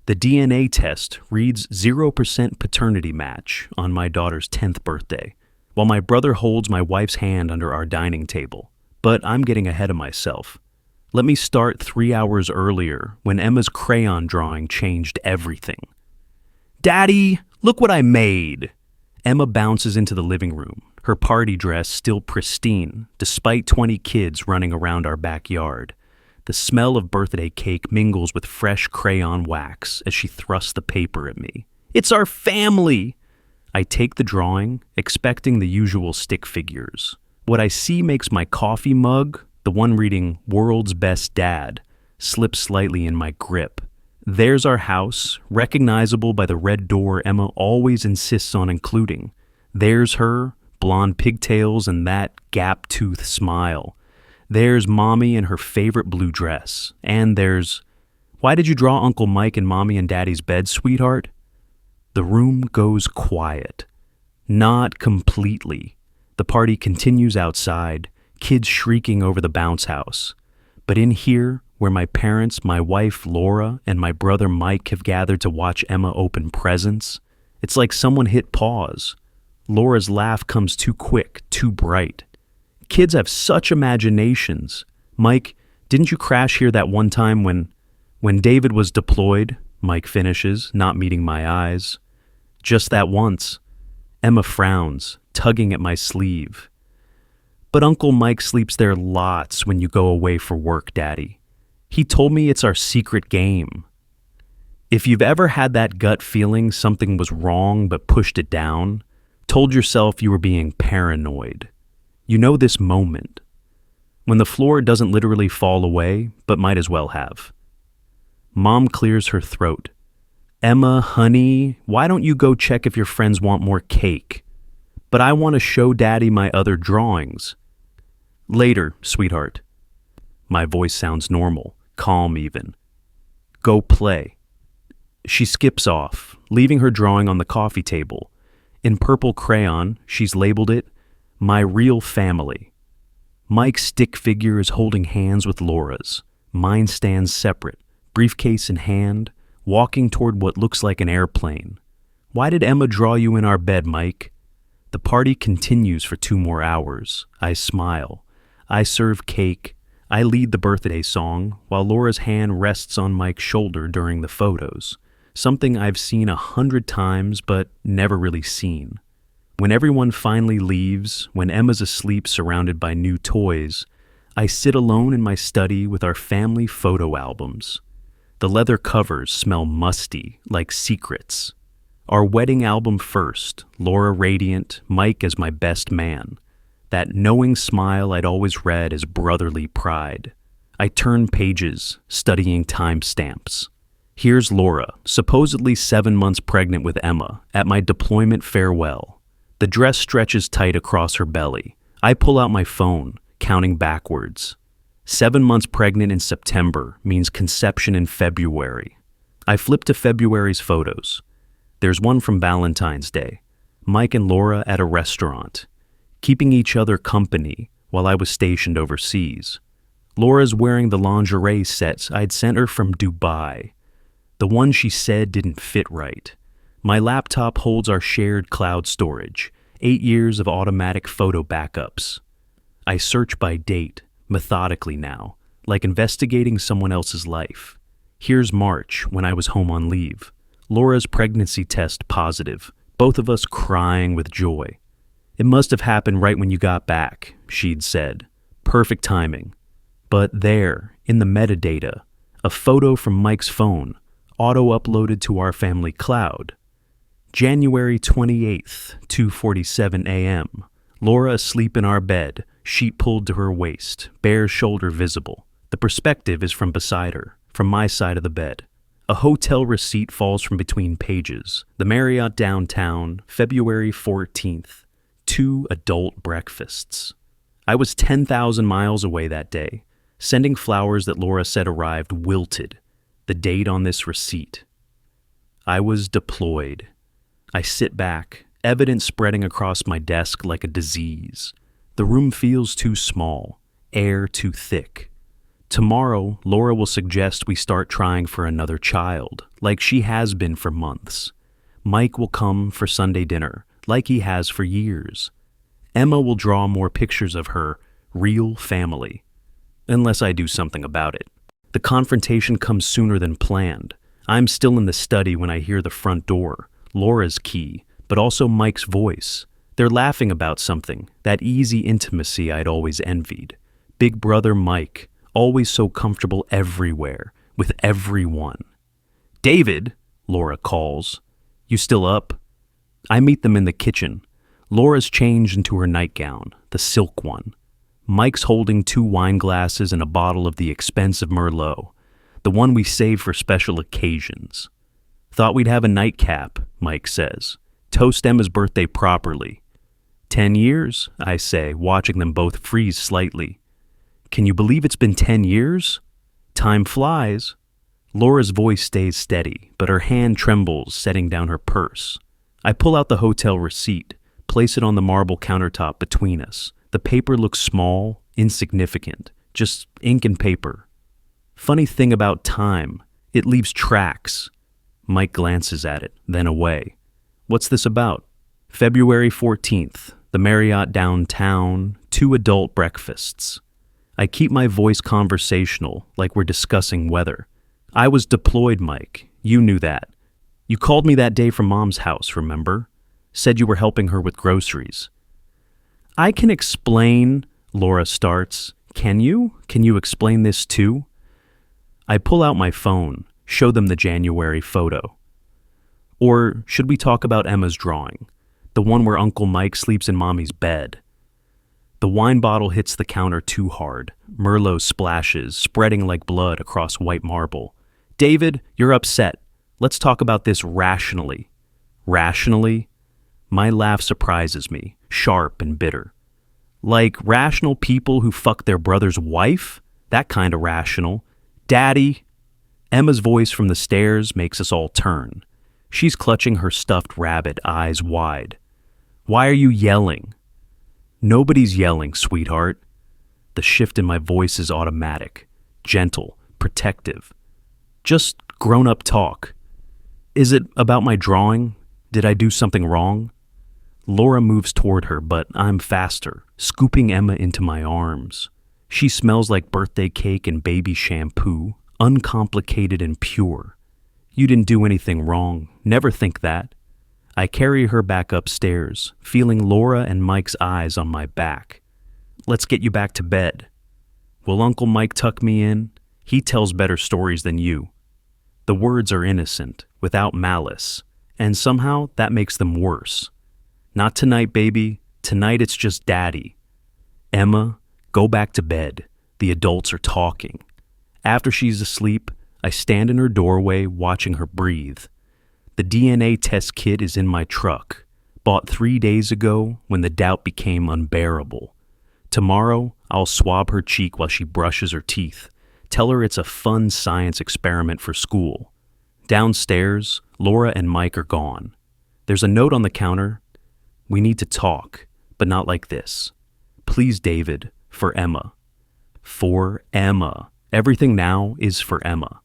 The DNA test reads 0% paternity match on my daughter's 10th birthday, while my brother holds my wife's hand under our dining table. But I'm getting ahead of myself. Let me start 3 hours earlier when Emma's crayon drawing changed everything. "Daddy, look what I made!" Emma bounces into the living room, her party dress still pristine, despite 20 kids running around our backyard. The smell of birthday cake mingles with fresh crayon wax as she thrusts the paper at me. "It's our family!" I take the drawing, expecting the usual stick figures. What I see makes my coffee mug, the one reading "World's Best Dad," slip slightly in my grip. There's our house, recognizable by the red door Emma always insists on including. There's her, blonde pigtails and that gap-toothed smile. There's Mommy in her favorite blue dress. And there's, "Why did you draw Uncle Mike in Mommy and Daddy's bed, sweetheart?" The room goes quiet. Not completely. The party continues outside, kids shrieking over the bounce house. But in here, where my parents, my wife Laura, and my brother Mike have gathered to watch Emma open presents, it's like someone hit pause. Laura's laugh comes too quick, too bright. Kids have such imaginations. "Mike, didn't you crash here that one time when David was deployed?" Mike finishes, not meeting my eyes. "Just that once." Emma frowns, tugging at my sleeve. "But Uncle Mike sleeps there lots when you go away for work, Daddy. He told me it's our secret game." If you've ever had that gut feeling something was wrong but pushed it down, told yourself you were being paranoid, you know this moment. When the floor doesn't literally fall away, but might as well have. Mom clears her throat. "Emma, honey, why don't you go check if your friends want more cake? But I want to show Daddy my other drawings." "Later, sweetheart." My voice sounds normal, calm even. "Go play." She skips off, leaving her drawing on the coffee table. In purple crayon, she's labeled it, "My Real Family." Mike's stick figure is holding hands with Laura's. Mine stands separate, briefcase in hand, walking toward what looks like an airplane. "Why did Emma draw you in our bed, Mike?" The party continues for 2 more hours. I smile. I serve cake. I lead the birthday song, while Laura's hand rests on Mike's shoulder during the photos. Something I've seen 100 times, but never really seen. When everyone finally leaves, when Emma's asleep surrounded by new toys, I sit alone in my study with our family photo albums. The leather covers smell musty, like secrets. Our wedding album first, Laura radiant, Mike as my best man. That knowing smile I'd always read as brotherly pride. I turn pages, studying timestamps. Here's Laura, supposedly 7 months pregnant with Emma, at my deployment farewell. The dress stretches tight across her belly. I pull out my phone, counting backwards. 7 months pregnant in September means conception in February. I flip to February's photos. There's one from Valentine's Day. Mike and Laura at a restaurant, keeping each other company while I was stationed overseas. Laura's wearing the lingerie sets I'd sent her from Dubai. The one she said didn't fit right. My laptop holds our shared cloud storage, 8 years of automatic photo backups. I search by date, methodically now, like investigating someone else's life. Here's March, when I was home on leave. Laura's pregnancy test positive, both of us crying with joy. "It must have happened right when you got back," she'd said. Perfect timing. But there, in the metadata, a photo from Mike's phone, auto-uploaded to our family cloud. January 28th, 2:47 a.m. Laura asleep in our bed, sheet pulled to her waist, bare shoulder visible. The perspective is from beside her, from my side of the bed. A hotel receipt falls from between pages. The Marriott downtown, February 14th. 2 adult breakfasts. I was 10,000 miles away that day, sending flowers that Laura said arrived wilted. The date on this receipt. I was deployed. I sit back, evidence spreading across my desk like a disease. The room feels too small, air too thick. Tomorrow, Laura will suggest we start trying for another child. like she has been for months. Mike will come for Sunday dinner, like he has for years. Emma will draw more pictures of her real family, unless I do something about it. The confrontation comes sooner than planned. I'm still in the study when I hear the front door, Laura's key, but also Mike's voice. They're laughing about something, that easy intimacy I'd always envied. Big brother Mike, always so comfortable everywhere, with everyone. "David," Laura calls. "You still up?" I meet them in the kitchen. Laura's changed into her nightgown, the silk one. Mike's holding 2 wine glasses and a bottle of the expensive Merlot, the one we save for special occasions. "Thought we'd have a nightcap," Mike says. "Toast Emma's birthday properly." 10 years, I say, watching them both freeze slightly. "Can you believe it's been 10 years? Time flies." Laura's voice stays steady, but her hand trembles, setting down her purse. I pull out the hotel receipt, place it on the marble countertop between us. The paper looks small, insignificant, just ink and paper. Funny thing about time, it leaves tracks. Mike glances at it, then away. "What's this about?" "February 14th, the Marriott downtown, 2 adult breakfasts." I keep my voice conversational, like we're discussing weather. "I was deployed, Mike. You knew that. You called me that day from Mom's house, remember? Said you were helping her with groceries." "I can explain," Laura starts. Can you? Can you explain this too?" I pull out my phone, show them the January photo. "Or should we talk about Emma's drawing? The one where Uncle Mike sleeps in Mommy's bed." The wine bottle hits the counter too hard. Merlot splashes, spreading like blood across white marble. "David, you're upset. Let's talk about this rationally." "Rationally?" My laugh surprises me, sharp and bitter. "Like rational people who fuck their brother's wife? That kind of rational. Daddy!" Emma's voice from the stairs makes us all turn. She's clutching her stuffed rabbit, eyes wide. "Why are you yelling?" "Nobody's yelling, sweetheart." The shift in my voice is automatic, gentle, protective. Just grown-up talk. "Is it about my drawing? Did I do something wrong?" Laura moves toward her, but I'm faster, scooping Emma into my arms. She smells like birthday cake and baby shampoo, uncomplicated and pure. "You didn't do anything wrong. Never think that." I carry her back upstairs, feeling Laura and Mike's eyes on my back. "Let's get you back to bed." "Will Uncle Mike tuck me in? He tells better stories than you." The words are innocent, without malice, and somehow that makes them worse. "Not tonight, baby. Tonight it's just Daddy." "Emma, go back to bed. The adults are talking." After she's asleep, I stand in her doorway watching her breathe. The DNA test kit is in my truck, bought 3 days ago when the doubt became unbearable. Tomorrow, I'll swab her cheek while she brushes her teeth, tell her it's a fun science experiment for school. Downstairs, Laura and Mike are gone. There's a note on the counter. "We need to talk, but not like this. Please, David, for Emma." For Emma. Everything now is for Emma.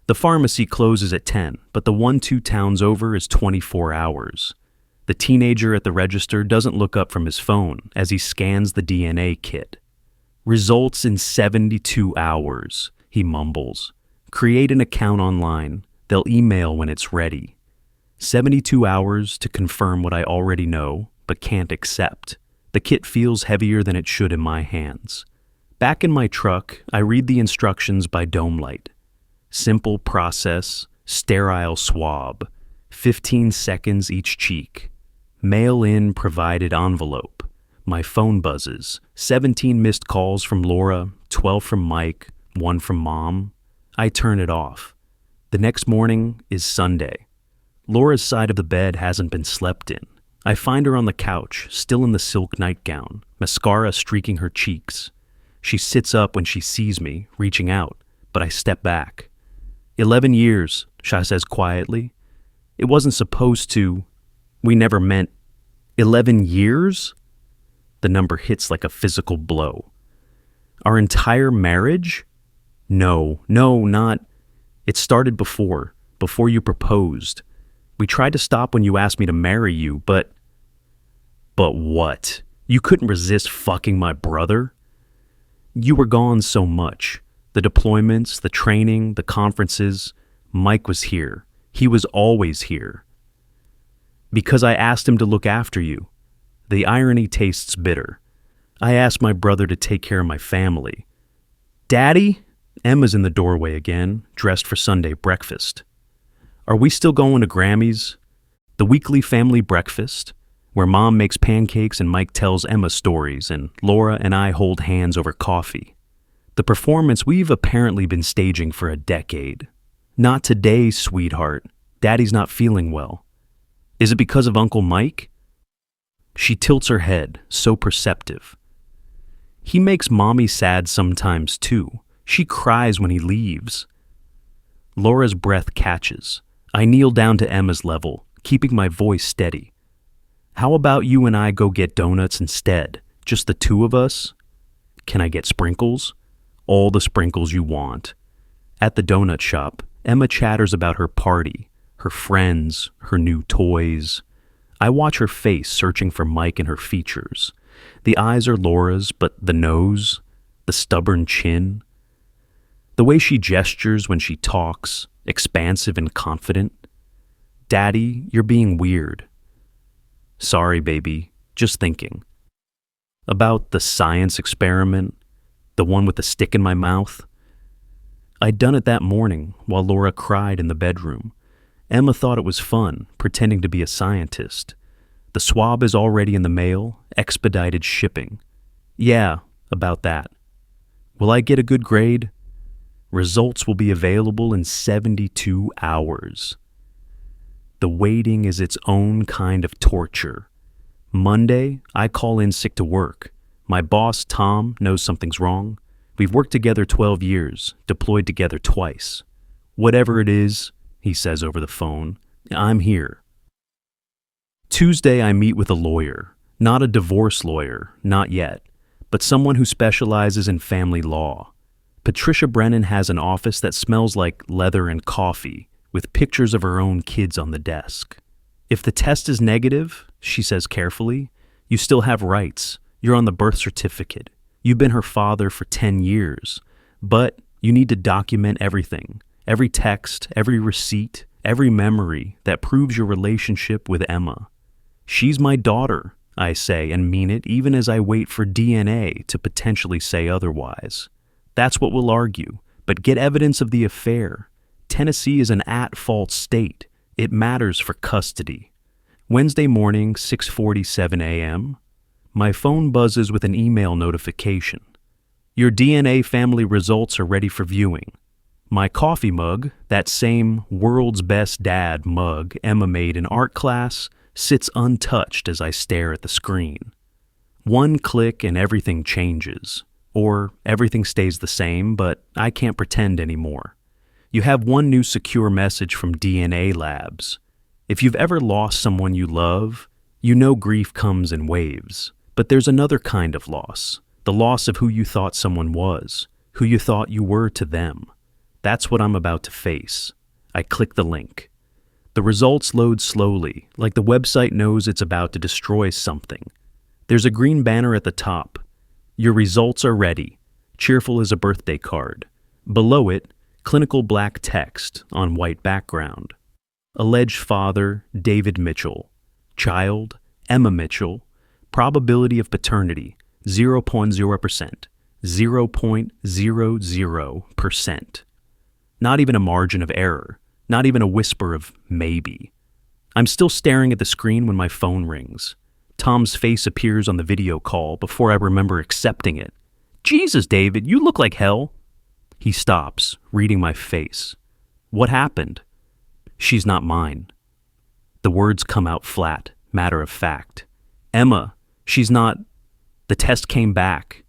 The pharmacy closes at 10, but the one 2 towns over is 24 hours. The teenager at the register doesn't look up from his phone as he scans the DNA kit. "Results in 72 hours, he mumbles. "Create an account online. They'll email when it's ready." 72 hours to confirm what I already know, but can't accept. The kit feels heavier than it should in my hands. Back in my truck, I read the instructions by dome light. Simple process, sterile swab, 15 seconds each cheek. Mail in provided envelope. My phone buzzes, 17 missed calls from Laura, 12 from Mike, 1 from Mom. I turn it off. The next morning is Sunday. Laura's side of the bed hasn't been slept in. I find her on the couch, still in the silk nightgown, mascara streaking her cheeks. She sits up when she sees me, reaching out, but I step back. 11 years, Shah says quietly. "It wasn't supposed to. We never meant." 11 years? The number hits like a physical blow. "Our entire marriage?" No, not. It started before. before you proposed. We tried to stop when you asked me to marry you, but... But what? You couldn't resist fucking my brother? You were gone so much. The deployments, the training, the conferences. Mike was here. He was always here. Because I asked him to look after you. The irony tastes bitter. I asked my brother to take care of my family. Daddy? Emma's in the doorway again, dressed for Sunday breakfast. Are we still going to Grammy's? The weekly family breakfast, where Mom makes pancakes and Mike tells Emma stories and Laura and I hold hands over coffee. The performance we've apparently been staging for a decade. Not today, sweetheart. Daddy's not feeling well. Is it because of Uncle Mike? She tilts her head, so perceptive. He makes Mommy sad sometimes too. She cries when he leaves. Laura's breath catches. I kneel down to Emma's level, keeping my voice steady. How about you and I go get donuts instead? Just the two of us? Can I get sprinkles? All the sprinkles you want. At the donut shop, Emma chatters about her party, her friends, her new toys. I watch her face searching for Mike in her features. The eyes are Laura's, but the nose, the stubborn chin, the way she gestures when she talks, expansive and confident. Daddy, you're being weird. Sorry, baby, just thinking. About the science experiment, the one with the stick in my mouth. I'd done it that morning while Laura cried in the bedroom. Emma thought it was fun, pretending to be a scientist. The swab is already in the mail, expedited shipping. Yeah, about that. Will I get a good grade? Results will be available in 72 hours. The waiting is its own kind of torture. Monday, I call in sick to work. My boss, Tom, knows something's wrong. We've worked together 12 years, deployed together twice. Whatever it is, he says over the phone, I'm here. Tuesday, I meet with a lawyer. Not a divorce lawyer, not yet, but someone who specializes in family law. Patricia Brennan has an office that smells like leather and coffee, with pictures of her own kids on the desk. If the test is negative, she says carefully, you still have rights. You're on the birth certificate. You've been her father for 10 years, but you need to document everything. Every text, every receipt, every memory that proves your relationship with Emma. She's my daughter, I say and mean it even as I wait for DNA to potentially say otherwise. That's what we'll argue, but get evidence of the affair. Tennessee is an at-fault state. It matters for custody. Wednesday morning, 6:47 a.m. My phone buzzes with an email notification. Your DNA family results are ready for viewing. My coffee mug, that same world's best dad mug Emma made in art class, sits untouched as I stare at the screen. One click and everything changes. Or everything stays the same, but I can't pretend anymore. You have one new secure message from DNA Labs. If you've ever lost someone you love, you know grief comes in waves. But there's another kind of loss. The loss of who you thought someone was, who you thought you were to them. That's what I'm about to face. I click the link. The results load slowly, like the website knows it's about to destroy something. There's a green banner at the top. Your results are ready. Cheerful as a birthday card. Below it, clinical black text on white background. Alleged father, David Mitchell. Child, Emma Mitchell. Probability of paternity, 0.0%. 0.00%. Not even a margin of error. Not even a whisper of maybe. I'm still staring at the screen when my phone rings. Tom's face appears on the video call before I remember accepting it. Jesus, David, you look like hell. He stops, reading my face. What happened? She's not mine. The words come out flat, matter of fact. Emma, she's not. The test came back.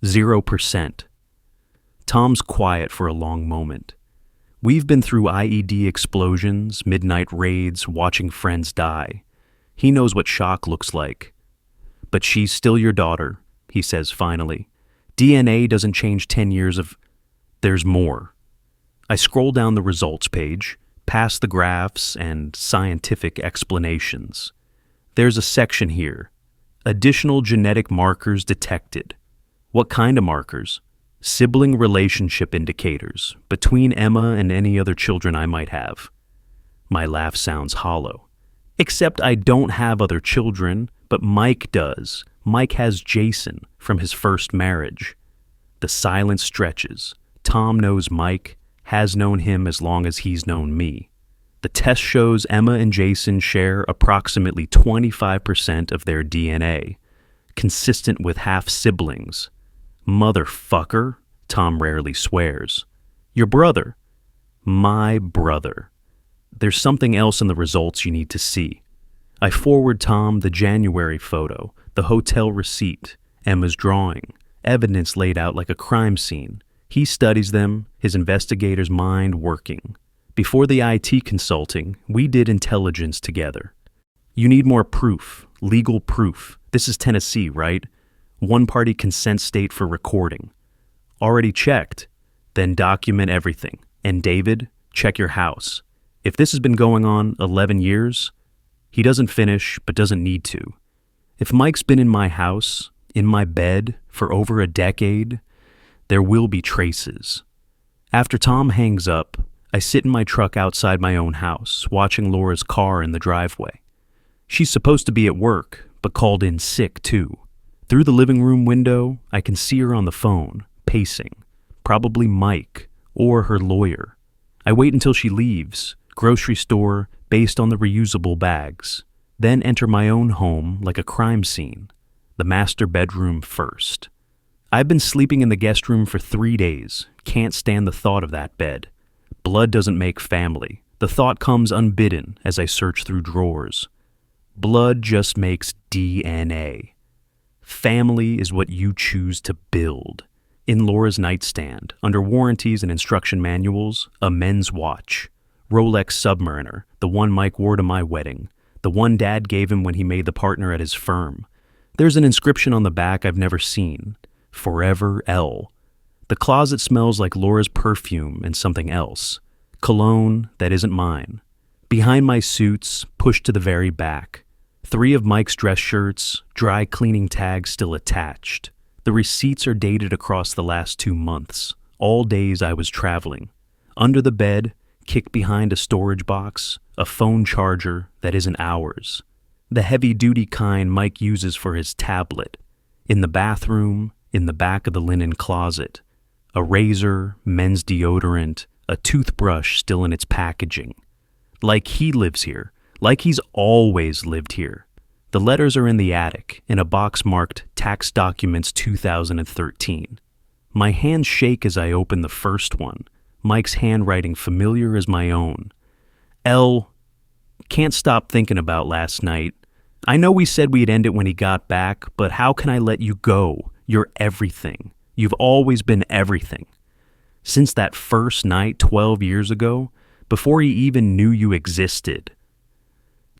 0%. Tom's quiet for a long moment. We've been through IED explosions, midnight raids, watching friends die. He knows what shock looks like. But she's still your daughter, he says finally. DNA doesn't change 10 years of... There's more. I scroll down the results page. past the graphs and scientific explanations. There's a section here. Additional genetic markers detected. What kind of markers? Sibling relationship indicators between Emma and any other children I might have. My laugh sounds hollow. Except I don't have other children, but Mike does. Mike has Jason from his first marriage. The silence stretches. Tom knows Mike, has known him as long as he's known me. The test shows Emma and Jason share approximately 25% of their DNA, consistent with half-siblings. Motherfucker, Tom rarely swears. Your brother. My brother. There's something else in the results you need to see. I forward Tom the January photo, the hotel receipt, Emma's drawing, evidence laid out like a crime scene. He studies them, his investigator's mind working. Before the IT consulting, we did intelligence together. You need more proof, legal proof. This is Tennessee, right? One-party consent state for recording. Already checked. Then document everything. And David, check your house. If this has been going on 11 years, he doesn't finish but doesn't need to. If Mike's been in my house, in my bed, for over a decade, there will be traces. After Tom hangs up, I sit in my truck outside my own house, watching Laura's car in the driveway. She's supposed to be at work, but called in sick too. Through the living room window, I can see her on the phone, pacing. Probably Mike, or her lawyer. I wait until she leaves, grocery store, based on the reusable bags. Then enter my own home like a crime scene. The master bedroom first. I've been sleeping in the guest room for 3 days. Can't stand the thought of that bed. Blood doesn't make family. The thought comes unbidden as I search through drawers. Blood just makes DNA. Family is what you choose to build. In Laura's nightstand, under warranties and instruction manuals, a men's watch. Rolex Submariner, the one Mike wore to my wedding. The one Dad gave him when he made the partner at his firm. There's an inscription on the back I've never seen. Forever L. The closet smells like Laura's perfume and something else. Cologne that isn't mine. Behind my suits, pushed to the very back. 3 of Mike's dress shirts, dry cleaning tags still attached. The receipts are dated across the last 2 months, all days I was traveling. Under the bed, kicked behind a storage box, a phone charger that isn't ours. The heavy-duty kind Mike uses for his tablet. In the bathroom, in the back of the linen closet. A razor, men's deodorant, a toothbrush still in its packaging. Like he lives here, like he's always lived here. The letters are in the attic, in a box marked Tax Documents 2013. My hands shake as I open the first one, Mike's handwriting familiar as my own. L. Can't stop thinking about last night. I know we said we'd end it when he got back, but how can I let you go? You're everything. You've always been everything. Since that first night 12 years ago, before he even knew you existed.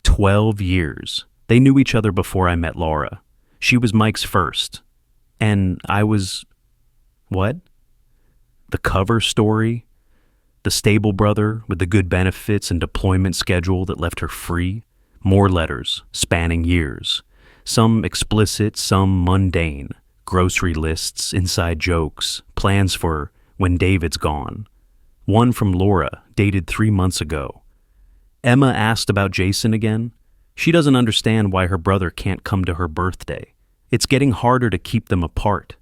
12 years. They knew each other before I met Laura. She was Mike's first. And I was... what? The cover story? The stable brother with the good benefits and deployment schedule that left her free? More letters, spanning years. Some explicit, some mundane. Grocery lists, inside jokes, plans for when David's gone. One from Laura, dated 3 months ago. Emma asked about Jason again. She doesn't understand why her brother can't come to her birthday. It's getting harder to keep them apart.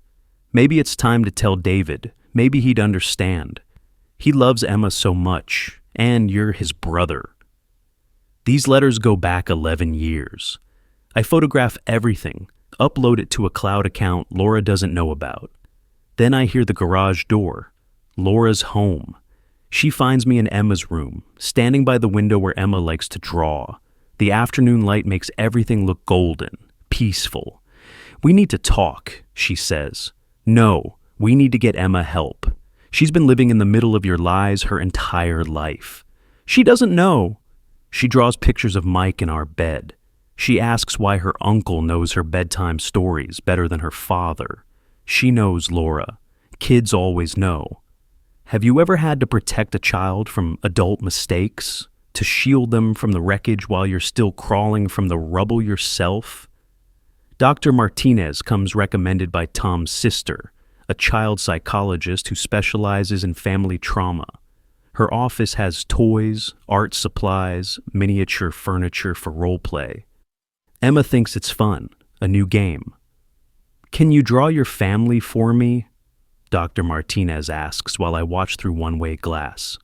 Maybe it's time to tell David. Maybe he'd understand. He loves Emma so much, and you're his brother. These letters go back 11 years. I photograph everything, upload it to a cloud account Laura doesn't know about. Then I hear the garage door. Laura's home. She finds me in Emma's room, standing by the window where Emma likes to draw. The afternoon light makes everything look golden, peaceful. We need to talk, she says. No, we need to get Emma help. She's been living in the middle of your lies her entire life. She doesn't know. She draws pictures of Mike in our bed. She asks why her uncle knows her bedtime stories better than her father. She knows Laura. Kids always know. Have you ever had to protect a child from adult mistakes? To shield them from the wreckage while you're still crawling from the rubble yourself? Dr. Martinez comes recommended by Tom's sister, a child psychologist who specializes in family trauma. Her office has toys, art supplies, miniature furniture for role play. Emma thinks it's fun, a new game. "Can you draw your family for me?" Dr. Martinez asks while I watch through one-way glass.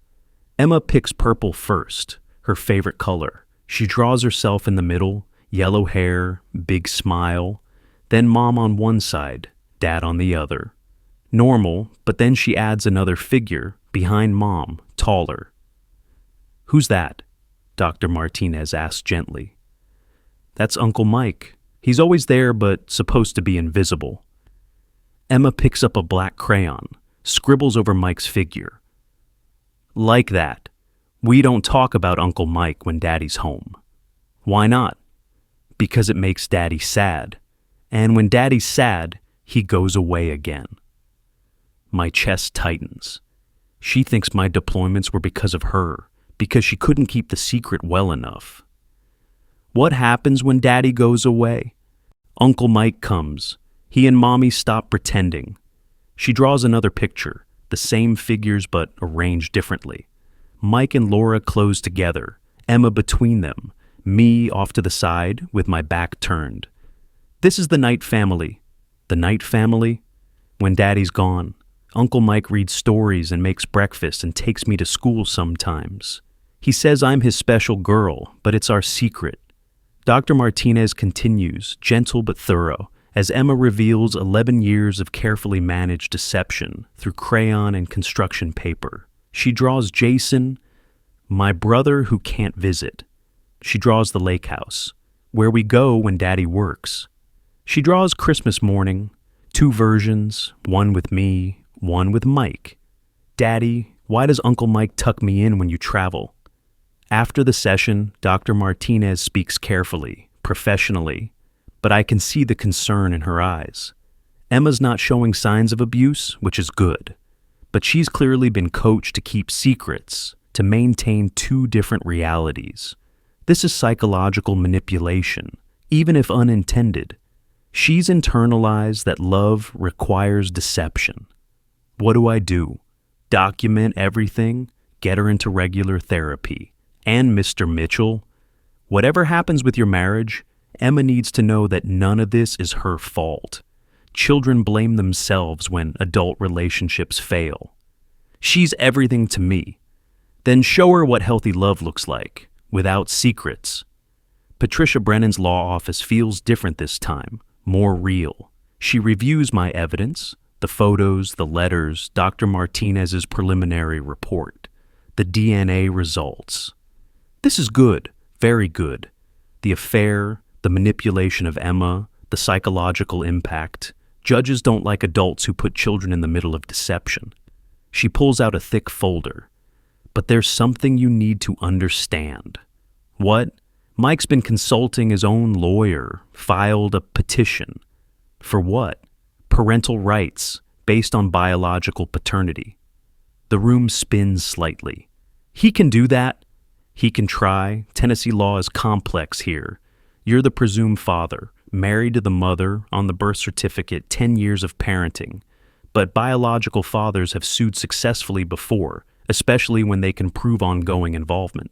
Emma picks purple first, her favorite color. She draws herself in the middle, yellow hair, big smile, then Mom on one side, Dad on the other. Normal, but then she adds another figure, behind Mom, taller. "Who's that?" Dr. Martinez asks gently. "That's Uncle Mike. He's always there, but supposed to be invisible." Emma picks up a black crayon, scribbles over Mike's figure. "Like that. We don't talk about Uncle Mike when Daddy's home." "Why not?" "Because it makes Daddy sad. And when Daddy's sad, he goes away again." My chest tightens. She thinks my deployments were because of her, because she couldn't keep the secret well enough. "What happens when Daddy goes away?" "Uncle Mike comes. He and Mommy stop pretending." She draws another picture, the same figures but arranged differently. Mike and Laura close together, Emma between them, me off to the side with my back turned. This is the Knight family. The Knight family? When Daddy's gone, Uncle Mike reads stories and makes breakfast and takes me to school sometimes. He says I'm his special girl, but it's our secret. Dr. Martinez continues, gentle but thorough, as Emma reveals 11 years of carefully managed deception through crayon and construction paper. She draws Jason, my brother who can't visit. She draws the lake house, where we go when Daddy works. She draws Christmas morning, 2 versions, one with me, one with Mike. "Daddy, why does Uncle Mike tuck me in when you travel?" After the session, Dr. Martinez speaks carefully, professionally, but I can see the concern in her eyes. Emma's not showing signs of abuse, which is good, but she's clearly been coached to keep secrets, to maintain 2 different realities. This is psychological manipulation, even if unintended. She's internalized that love requires deception. What do? Document everything? Get her into regular therapy? And Mr. Mitchell? Whatever happens with your marriage, Emma needs to know that none of this is her fault. Children blame themselves when adult relationships fail. She's everything to me. Then show her what healthy love looks like, without secrets. Patricia Brennan's law office feels different this time, more real. She reviews my evidence, the photos, the letters, Dr. Martinez's preliminary report, the DNA results. This is good, very good. The affair, the manipulation of Emma, the psychological impact. Judges don't like adults who put children in the middle of deception. She pulls out a thick folder. But there's something you need to understand. What? Mike's been consulting his own lawyer, filed a petition. For what? Parental rights, based on biological paternity. The room spins slightly. He can do that. He can try. Tennessee law is complex here. You're the presumed father, married to the mother, on the birth certificate, 10 years of parenting. But biological fathers have sued successfully before, especially when they can prove ongoing involvement.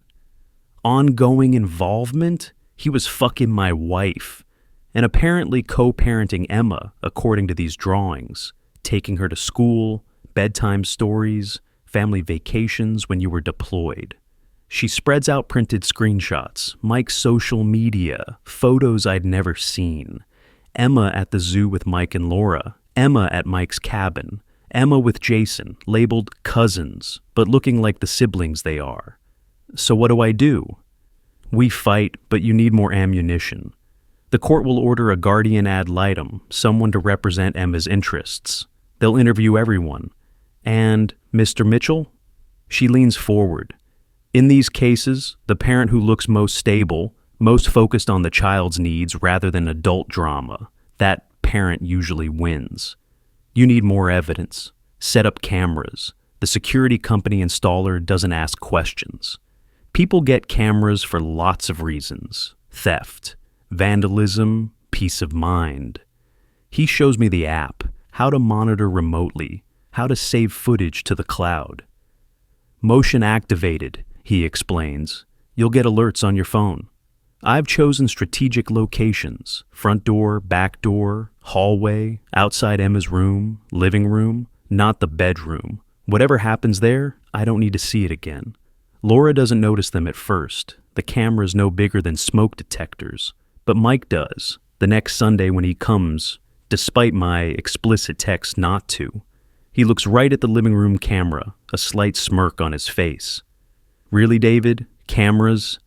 Ongoing involvement? He was fucking my wife, and apparently co-parenting Emma, according to these drawings, taking her to school, bedtime stories, family vacations when you were deployed. She spreads out printed screenshots, Mike's social media, photos I'd never seen. Emma at the zoo with Mike and Laura, Emma at Mike's cabin, Emma with Jason, labeled cousins, but looking like the siblings they are. So what do? We fight, but you need more ammunition. The court will order a guardian ad litem, someone to represent Emma's interests. They'll interview everyone. And Mr. Mitchell? She leans forward. In these cases, the parent who looks most stable, most focused on the child's needs rather than adult drama, that parent usually wins. You need more evidence. Set up cameras. The security company installer doesn't ask questions. People get cameras for lots of reasons: theft, vandalism, peace of mind. He shows me the app, how to monitor remotely, how to save footage to the cloud. Motion activated, he explains. You'll get alerts on your phone. I've chosen strategic locations: front door, back door, hallway, outside Emma's room, living room, not the bedroom. Whatever happens there, I don't need to see it again. Laura doesn't notice them at first. The camera's no bigger than smoke detectors. But Mike does, the next Sunday when he comes, despite my explicit text not to. He looks right at the living room camera, a slight smirk on his face. Really, David? Cameras?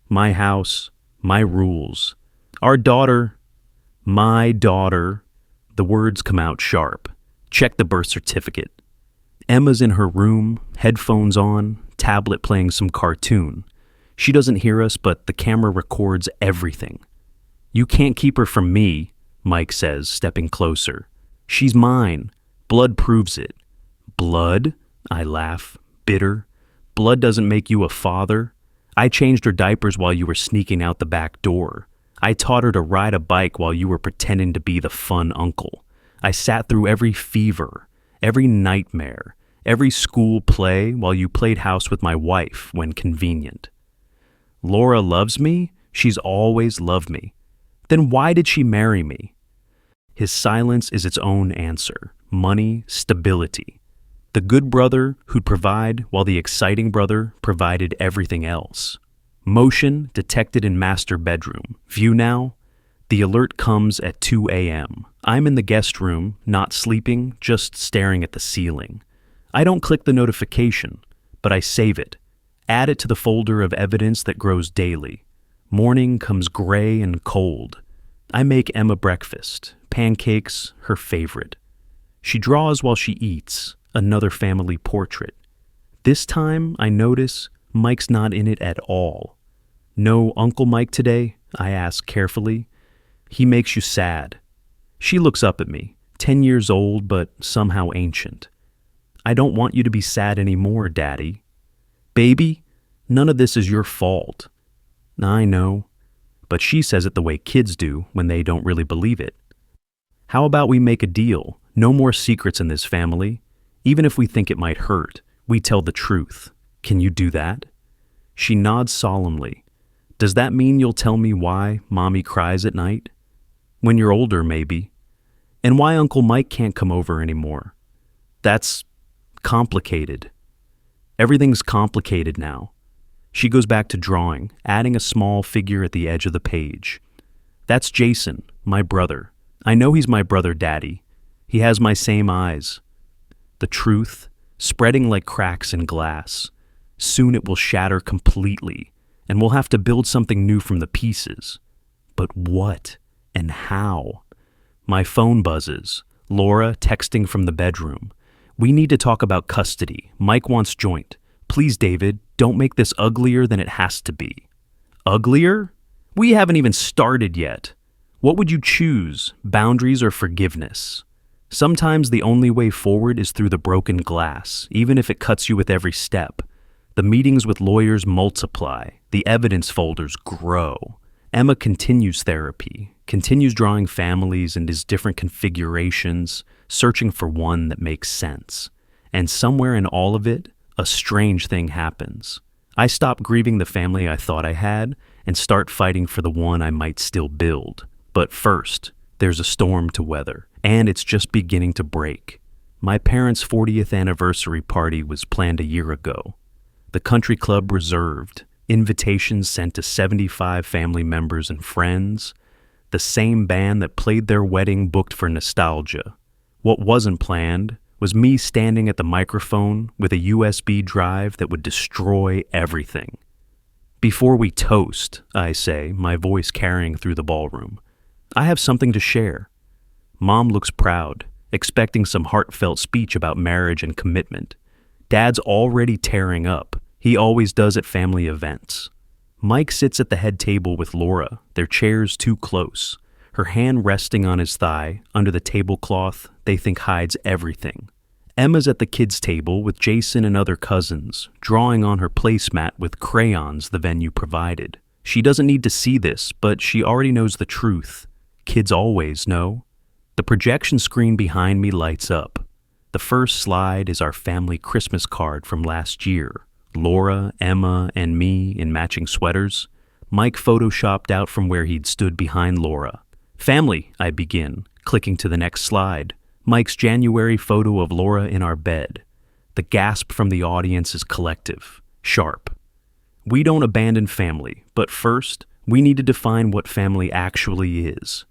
My house? My rules? Our daughter? My daughter? The words come out sharp. Check the birth certificate. Emma's in her room, headphones on, tablet playing some cartoon. She doesn't hear us, but the camera records everything. You can't keep her from me, Mike says, stepping closer. She's mine. Blood proves it. Blood? I laugh, bitter. Blood doesn't make you a father. I changed her diapers while you were sneaking out the back door. I taught her to ride a bike while you were pretending to be the fun uncle. I sat through every fever, every nightmare, every school play while you played house with my wife when convenient. Laura loves me? She's always loved me. Then why did she marry me? His silence is its own answer. Money, stability. The good brother who'd provide while the exciting brother provided everything else. Motion detected in master bedroom. View now. The alert comes at 2 a.m. I'm in the guest room, not sleeping, just staring at the ceiling. I don't click the notification, but I save it. Add it to the folder of evidence that grows daily. Morning comes gray and cold. I make Emma breakfast. Pancakes, her favorite. She draws while she eats. Another family portrait. This time, I notice Mike's not in it at all. No Uncle Mike today? I ask carefully. He makes you sad. She looks up at me, 10 years old but somehow ancient. I don't want you to be sad anymore, Daddy. Baby, none of this is your fault. I know, but she says it the way kids do when they don't really believe it. How about we make a deal? No more secrets in this family. Even if we think it might hurt, we tell the truth. Can you do that? She nods solemnly. Does that mean you'll tell me why Mommy cries at night? When you're older, maybe. And why Uncle Mike can't come over anymore? That's complicated. Everything's complicated now. She goes back to drawing, adding a small figure at the edge of the page. That's Jason, my brother. I know he's my brother, Daddy. He has my same eyes. The truth, spreading like cracks in glass. Soon it will shatter completely, and we'll have to build something new from the pieces. But what and how? My phone buzzes. Laura texting from the bedroom. We need to talk about custody. Mike wants joint. Please, David, don't make this uglier than it has to be. Uglier? We haven't even started yet. What would you choose, boundaries or forgiveness? Sometimes the only way forward is through the broken glass, even if it cuts you with every step. The meetings with lawyers multiply. The evidence folders grow. Emma continues therapy, continues drawing families in his different configurations, searching for one that makes sense. And somewhere in all of it, a strange thing happens. I stop grieving the family I thought I had and start fighting for the one I might still build. But first, there's a storm to weather, and it's just beginning to break. My parents' 40th anniversary party was planned a year ago. The country club reserved, invitations sent to 75 family members and friends, the same band that played their wedding booked for nostalgia. What wasn't planned was me standing at the microphone with a USB drive that would destroy everything. Before we toast, I say, my voice carrying through the ballroom, I have something to share. Mom looks proud, expecting some heartfelt speech about marriage and commitment. Dad's already tearing up. He always does at family events. Mike sits at the head table with Laura, their chairs too close, her hand resting on his thigh under the tablecloth they think hides everything. Emma's at the kids' table with Jason and other cousins, drawing on her placemat with crayons the venue provided. She doesn't need to see this, but she already knows the truth. Kids always know. The projection screen behind me lights up. The first slide is our family Christmas card from last year. Laura, Emma, and me in matching sweaters. Mike photoshopped out from where he'd stood behind Laura. Family, I begin, clicking to the next slide. Mike's January photo of Laura in our bed. The gasp from the audience is collective, sharp. We don't abandon family, but first, we need to define what family actually is.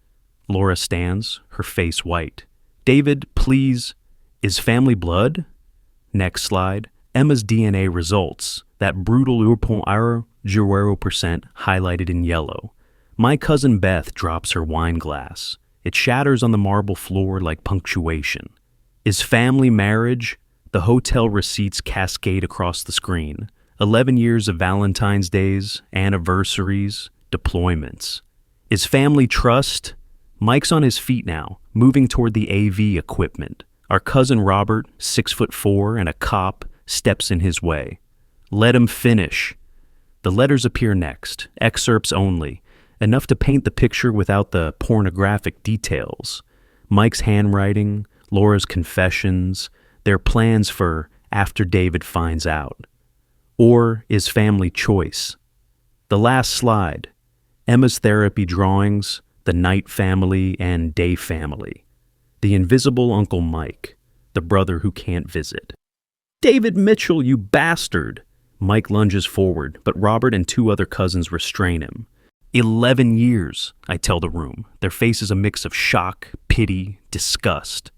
Laura stands, her face white. David, please, is family blood? Next slide. Emma's DNA results, that brutal 0.0% highlighted in yellow. My cousin Beth drops her wine glass. It shatters on the marble floor like punctuation. Is family marriage? The hotel receipts cascade across the screen. 11 years of Valentine's Days, anniversaries, deployments. Is family trust? Mike's on his feet now, moving toward the AV equipment. Our cousin Robert, 6'4" and a cop, steps in his way. Let him finish. The letters appear next, excerpts only, enough to paint the picture without the pornographic details. Mike's handwriting, Laura's confessions, their plans for after David finds out. Or is family choice? The last slide, Emma's therapy drawings, the night family and day family. The invisible Uncle Mike, the brother who can't visit. David Mitchell, you bastard! Mike lunges forward, but Robert and 2 other cousins restrain him. 11 years, I tell the room, their faces a mix of shock, pity, disgust.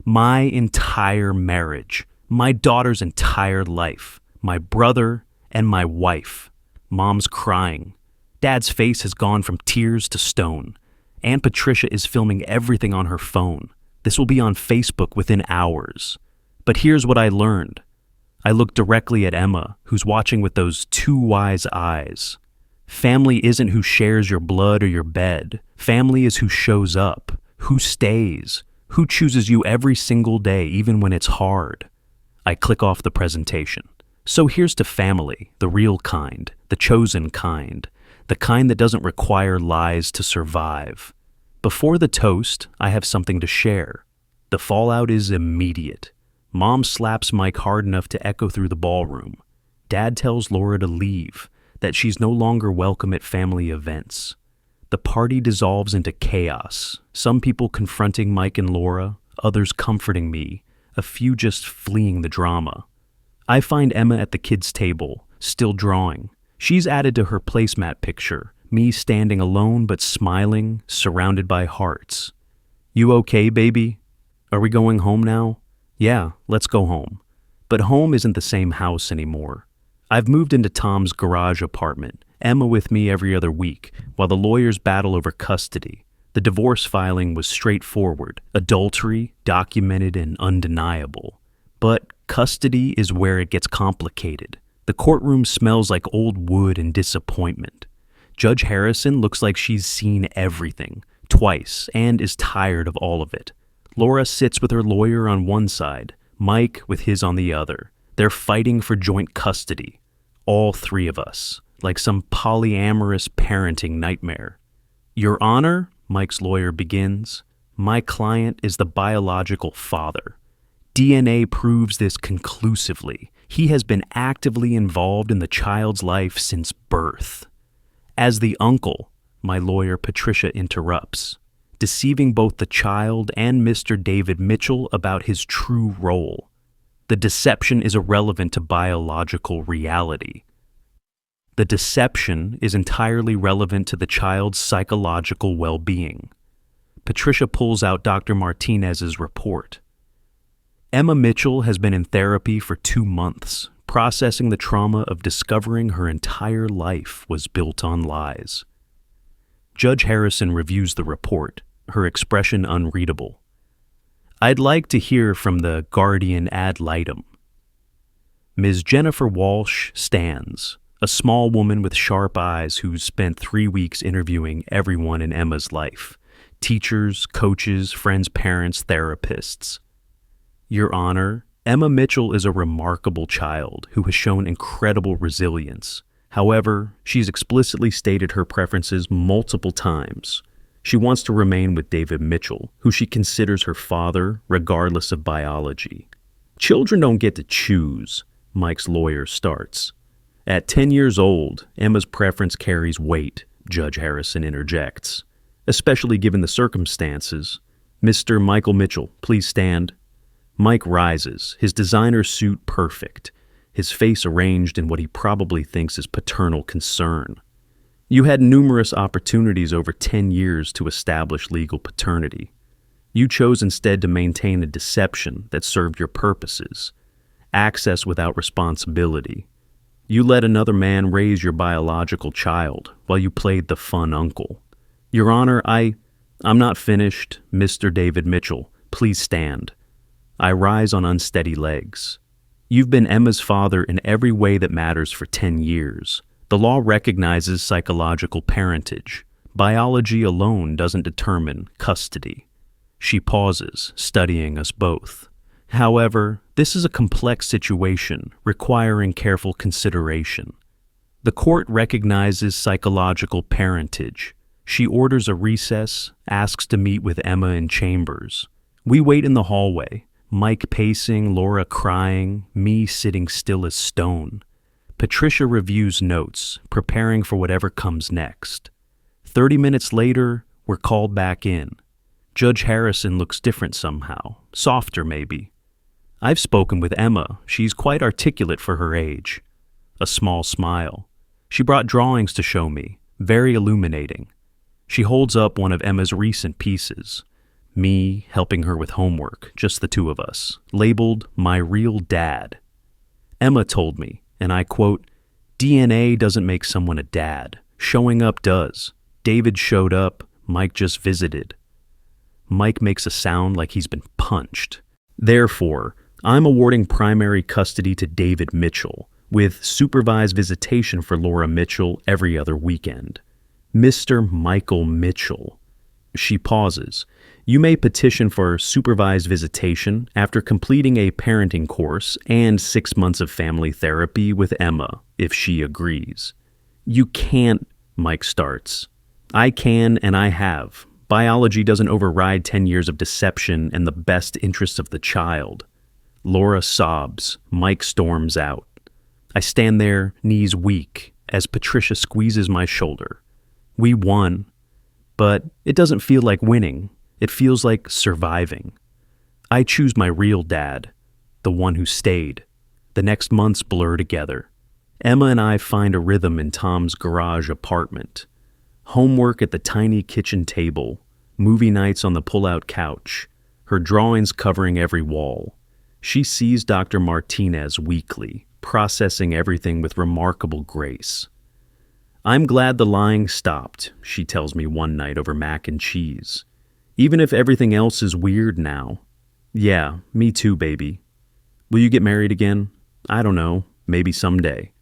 My entire marriage, my daughter's entire life, my brother and my wife. Mom's crying. Dad's face has gone from tears to stone. Aunt Patricia is filming everything on her phone. This will be on Facebook within hours. But here's what I learned. I look directly at Emma, who's watching with those 2 wise eyes. Family isn't who shares your blood or your bed. Family is who shows up, who stays, who chooses you every single day, even when it's hard. I click off the presentation. So here's to family, the real kind, the chosen kind, the kind that doesn't require lies to survive. Before the toast, I have something to share. The fallout is immediate. Mom slaps Mike hard enough to echo through the ballroom. Dad tells Laura to leave, that she's no longer welcome at family events. The party dissolves into chaos, some people confronting Mike and Laura, others comforting me, a few just fleeing the drama. I find Emma at the kids' table, still drawing. She's added to her placemat picture, me standing alone but smiling, surrounded by hearts. You okay, baby? Are we going home now? Yeah, let's go home. But home isn't the same house anymore. I've moved into Tom's garage apartment, Emma with me every other week, while the lawyers battle over custody. The divorce filing was straightforward, adultery, documented and undeniable. But custody is where it gets complicated. The courtroom smells like old wood and disappointment. Judge Harrison looks like she's seen everything, twice, and is tired of all of it. Laura sits with her lawyer on one side, Mike with his on the other. They're fighting for joint custody. All 3 of us, like some polyamorous parenting nightmare. Your Honor, Mike's lawyer begins, my client is the biological father. DNA proves this conclusively. He has been actively involved in the child's life since birth. As the uncle, my lawyer Patricia interrupts, deceiving both the child and Mr. David Mitchell about his true role. The deception is irrelevant to biological reality. The deception is entirely relevant to the child's psychological well-being. Patricia pulls out Dr. Martinez's report. Emma Mitchell has been in therapy for 2 months, processing the trauma of discovering her entire life was built on lies. Judge Harrison reviews the report, her expression unreadable. I'd like to hear from the guardian ad litem. Ms. Jennifer Walsh stands, a small woman with sharp eyes who's spent 3 weeks interviewing everyone in Emma's life, teachers, coaches, friends, parents, therapists. Your Honor, Emma Mitchell is a remarkable child who has shown incredible resilience. However, she's explicitly stated her preferences multiple times. She wants to remain with David Mitchell, who she considers her father, regardless of biology. Children don't get to choose, Mike's lawyer starts. At 10 years old, Emma's preference carries weight, Judge Harrison interjects. Especially given the circumstances. Mr. Michael Mitchell, please stand. Mike rises, his designer suit perfect, his face arranged in what he probably thinks is paternal concern. You had numerous opportunities over 10 years to establish legal paternity. You chose instead to maintain a deception that served your purposes. Access without responsibility. You let another man raise your biological child while you played the fun uncle. Your Honor, I'm not finished. Mr. David Mitchell, please stand. I rise on unsteady legs. You've been Emma's father in every way that matters for 10 years. The law recognizes psychological parentage. Biology alone doesn't determine custody. She pauses, studying us both. However, this is a complex situation requiring careful consideration. The court recognizes psychological parentage. She orders a recess, asks to meet with Emma in chambers. We wait in the hallway, Mike pacing, Laura crying, me sitting still as stone. Patricia reviews notes, preparing for whatever comes next. 30 minutes later, we're called back in. Judge Harrison looks different somehow, softer maybe. I've spoken with Emma. She's quite articulate for her age. A small smile. She brought drawings to show me, very illuminating. She holds up one of Emma's recent pieces. Me helping her with homework, just the two of us, labeled My Real Dad. Emma told me, and I quote, DNA doesn't make someone a dad. Showing up does. David showed up, Mike just visited. Mike makes a sound like he's been punched. Therefore, I'm awarding primary custody to David Mitchell, with supervised visitation for Laura Mitchell every other weekend. Mr. Michael Mitchell. She pauses. You may petition for supervised visitation after completing a parenting course and 6 months of family therapy with Emma, if she agrees. You can't, Mike starts. I can and I have. Biology doesn't override 10 years of deception and the best interests of the child. Laura sobs. Mike storms out. I stand there, knees weak, as Patricia squeezes my shoulder. We won, but it doesn't feel like winning. It feels like surviving. I choose my real dad, the one who stayed. The next months blur together. Emma and I find a rhythm in Tom's garage apartment. Homework at the tiny kitchen table, movie nights on the pull-out couch, her drawings covering every wall. She sees Dr. Martinez weekly, processing everything with remarkable grace. I'm glad the lying stopped, she tells me one night over mac and cheese. Even if everything else is weird now. Yeah, me too, baby. Will you get married again? I don't know, maybe someday.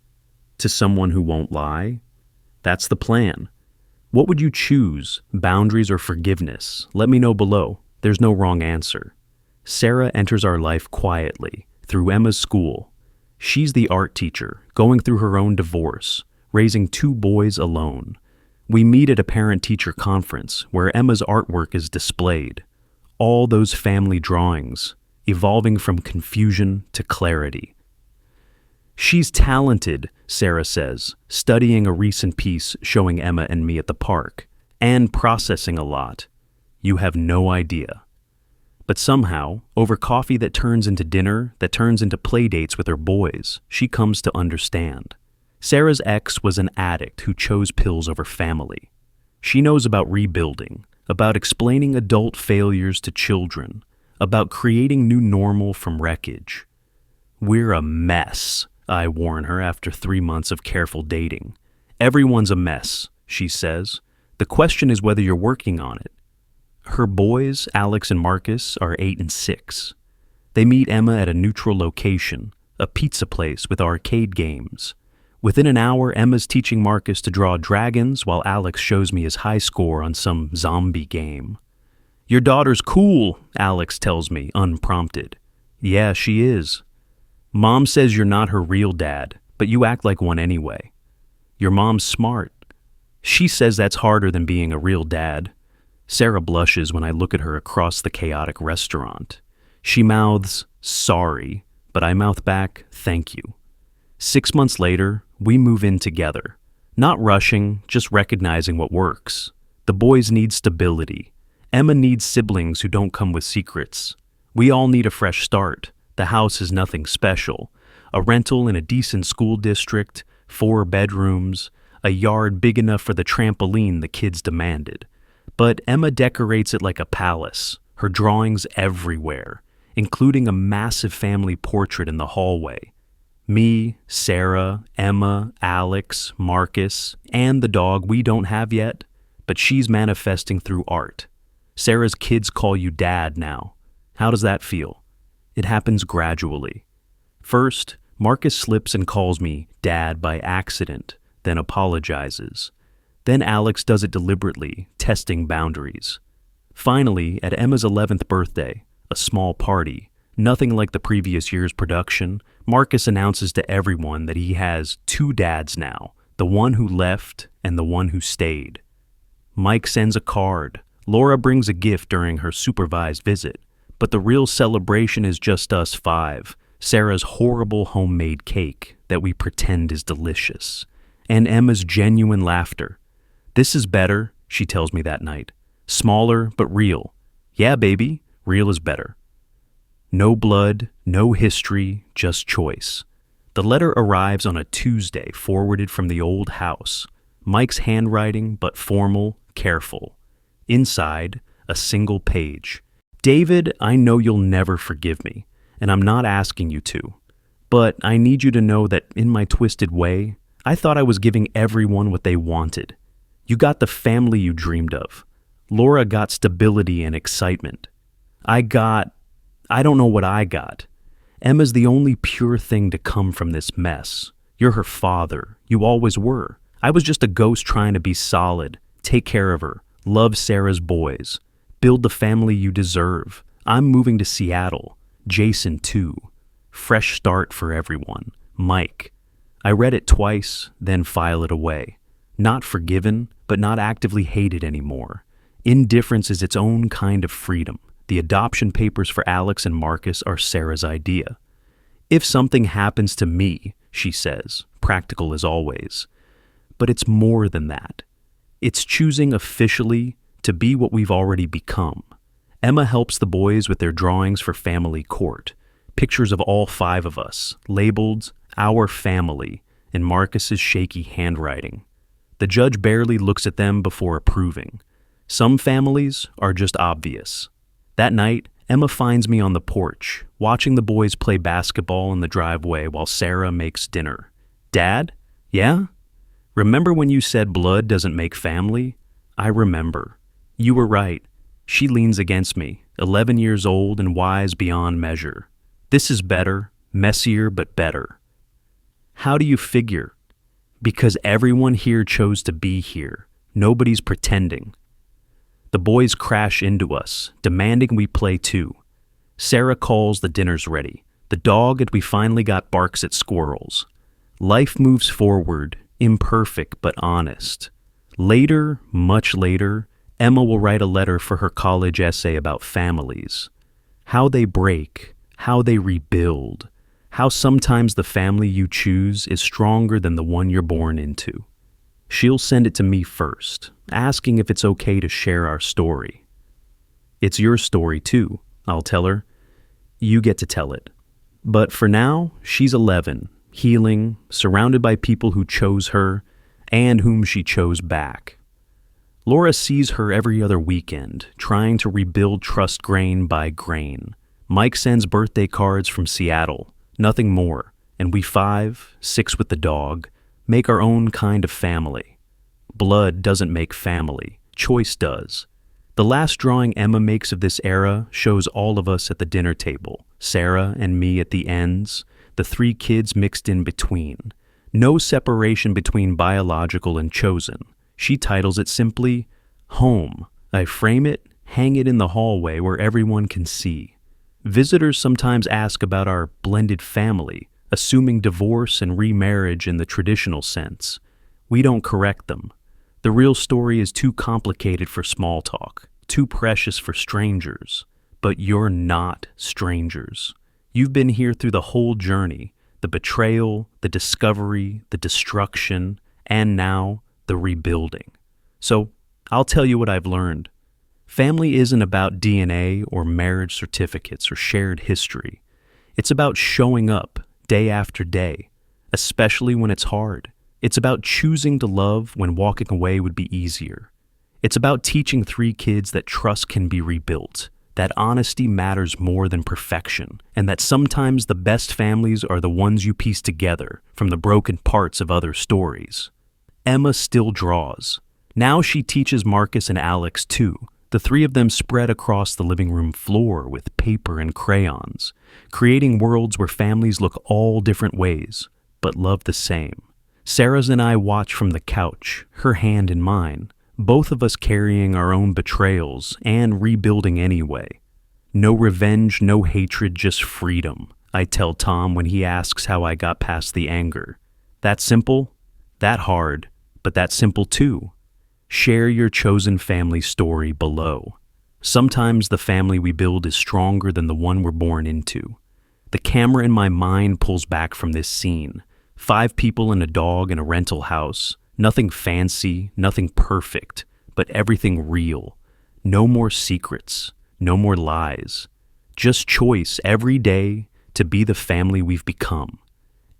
To someone who won't lie? That's the plan. What would you choose, boundaries or forgiveness? Let me know below. There's no wrong answer. Sarah enters our life quietly, through Emma's school. She's the art teacher, going through her own divorce, raising 2 boys alone. We meet at a parent-teacher conference where Emma's artwork is displayed. All those family drawings, evolving from confusion to clarity. She's talented, Sarah says, studying a recent piece showing Emma and me at the park, and processing a lot. You have no idea. But somehow, over coffee that turns into dinner, that turns into play dates with her boys, she comes to understand. Sarah's ex was an addict who chose pills over family. She knows about rebuilding, about explaining adult failures to children, about creating new normal from wreckage. We're a mess, I warn her after 3 months of careful dating. Everyone's a mess, she says. The question is whether you're working on it. Her boys, Alex and Marcus, are 8 and 6. They meet Emma at a neutral location, a pizza place with arcade games. Within an hour, Emma's teaching Marcus to draw dragons while Alex shows me his high score on some zombie game. Your daughter's cool, Alex tells me, unprompted. Yeah, she is. Mom says you're not her real dad, but you act like one anyway. Your mom's smart. She says that's harder than being a real dad. Sarah blushes when I look at her across the chaotic restaurant. She mouths, sorry, but I mouth back, thank you. 6 months later, we move in together. Not rushing, just recognizing what works. The boys need stability. Emma needs siblings who don't come with secrets. We all need a fresh start. The house is nothing special. A rental in a decent school district, 4 bedrooms, a yard big enough for the trampoline the kids demanded. But Emma decorates it like a palace, her drawings everywhere, including a massive family portrait in the hallway. Me, Sarah, Emma, Alex, Marcus, and the dog we don't have yet, but she's manifesting through art. Sarah's kids call you Dad now. How does that feel? It happens gradually. First, Marcus slips and calls me Dad by accident, then apologizes. Then Alex does it deliberately, testing boundaries. Finally, at Emma's 11th birthday, a small party, nothing like the previous year's production, Marcus announces to everyone that he has 2 dads now, the one who left and the one who stayed. Mike sends a card. Laura brings a gift during her supervised visit. But the real celebration is just us 5, Sarah's horrible homemade cake that we pretend is delicious, and Emma's genuine laughter. This is better, she tells me that night. Smaller, but real. Yeah, baby, real is better. No blood, no history, just choice. The letter arrives on a Tuesday, forwarded from the old house. Mike's handwriting, but formal, careful. Inside, a single page. David, I know you'll never forgive me, and I'm not asking you to. But I need you to know that in my twisted way, I thought I was giving everyone what they wanted. You got the family you dreamed of. Laura got stability and excitement. I don't know what I got. Emma's the only pure thing to come from this mess. You're her father. You always were. I was just a ghost trying to be solid, take care of her, love Sarah's boys. Build the family you deserve. I'm moving to Seattle. Jason, too. Fresh start for everyone. Mike. I read it twice, then file it away. Not forgiven, but not actively hated anymore. Indifference is its own kind of freedom. The adoption papers for Alex and Marcus are Sarah's idea. If something happens to me, she says, practical as always. But it's more than that. It's choosing officially to be what we've already become. Emma helps the boys with their drawings for family court. Pictures of all 5 of us, labeled Our Family, in Marcus's shaky handwriting. The judge barely looks at them before approving. Some families are just obvious. That night, Emma finds me on the porch, watching the boys play basketball in the driveway while Sarah makes dinner. Dad? Yeah? Remember when you said blood doesn't make family? I remember. You were right. She leans against me, 11 years old and wise beyond measure. This is better, messier but better. How do you figure? Because everyone here chose to be here. Nobody's pretending. The boys crash into us, demanding we play too. Sarah calls the dinner's ready. The dog that we finally got barks at squirrels. Life moves forward, imperfect but honest. Later, much later, Emma will write a letter for her college essay about families. How they break, how they rebuild, how sometimes the family you choose is stronger than the one you're born into. She'll send it to me first, asking if it's okay to share our story. It's your story too, I'll tell her. You get to tell it. But for now, she's 11, healing, surrounded by people who chose her and whom she chose back. Laura sees her every other weekend, trying to rebuild trust grain by grain. Mike sends birthday cards from Seattle, nothing more, and we 5, 6 with the dog, make our own kind of family. Blood doesn't make family, choice does. The last drawing Emma makes of this era shows all of us at the dinner table, Sarah and me at the ends, the 3 kids mixed in between. No separation between biological and chosen. She titles it simply, Home. I frame it, hang it in the hallway where everyone can see. Visitors sometimes ask about our blended family, assuming divorce and remarriage in the traditional sense. We don't correct them. The real story is too complicated for small talk, too precious for strangers. But you're not strangers. You've been here through the whole journey, the betrayal, the discovery, the destruction, and now the rebuilding. So I'll tell you what I've learned. Family isn't about DNA or marriage certificates or shared history. It's about showing up day after day, especially when it's hard. It's about choosing to love when walking away would be easier. It's about teaching 3 kids that trust can be rebuilt, that honesty matters more than perfection, and that sometimes the best families are the ones you piece together from the broken parts of other stories. Emma still draws. Now she teaches Marcus and Alex too. The 3 of them spread across the living room floor with paper and crayons, creating worlds where families look all different ways, but love the same. Sarah's and I watch from the couch, her hand in mine, both of us carrying our own betrayals and rebuilding anyway. No revenge, no hatred, just freedom, I tell Tom when he asks how I got past the anger. That simple, that hard, but that simple too. Share your chosen family story below. Sometimes the family we build is stronger than the one we're born into. The camera in my mind pulls back from this scene. 5 people and a dog in a rental house. Nothing fancy, nothing perfect, but everything real. No more secrets, no more lies. Just choice every day to be the family we've become.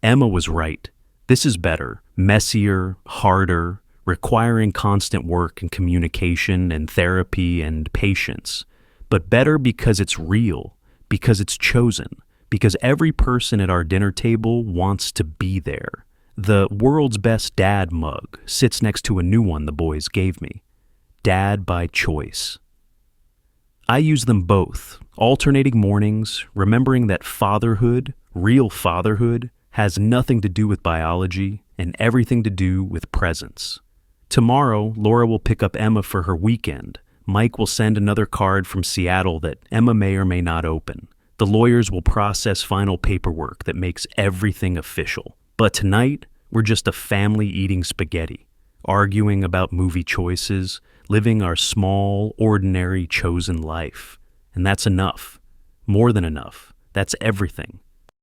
Emma was right. This is better, messier, harder, requiring constant work and communication and therapy and patience. But better because it's real, because it's chosen, because every person at our dinner table wants to be there. The world's best dad mug sits next to a new one the boys gave me. Dad by choice. I use them both, alternating mornings, remembering that fatherhood, real fatherhood, has nothing to do with biology and everything to do with presence. Tomorrow, Laura will pick up Emma for her weekend. Mike will send another card from Seattle that Emma may or may not open. The lawyers will process final paperwork that makes everything official. But tonight, we're just a family eating spaghetti, arguing about movie choices, living our small, ordinary, chosen life. And that's enough. More than enough. That's everything.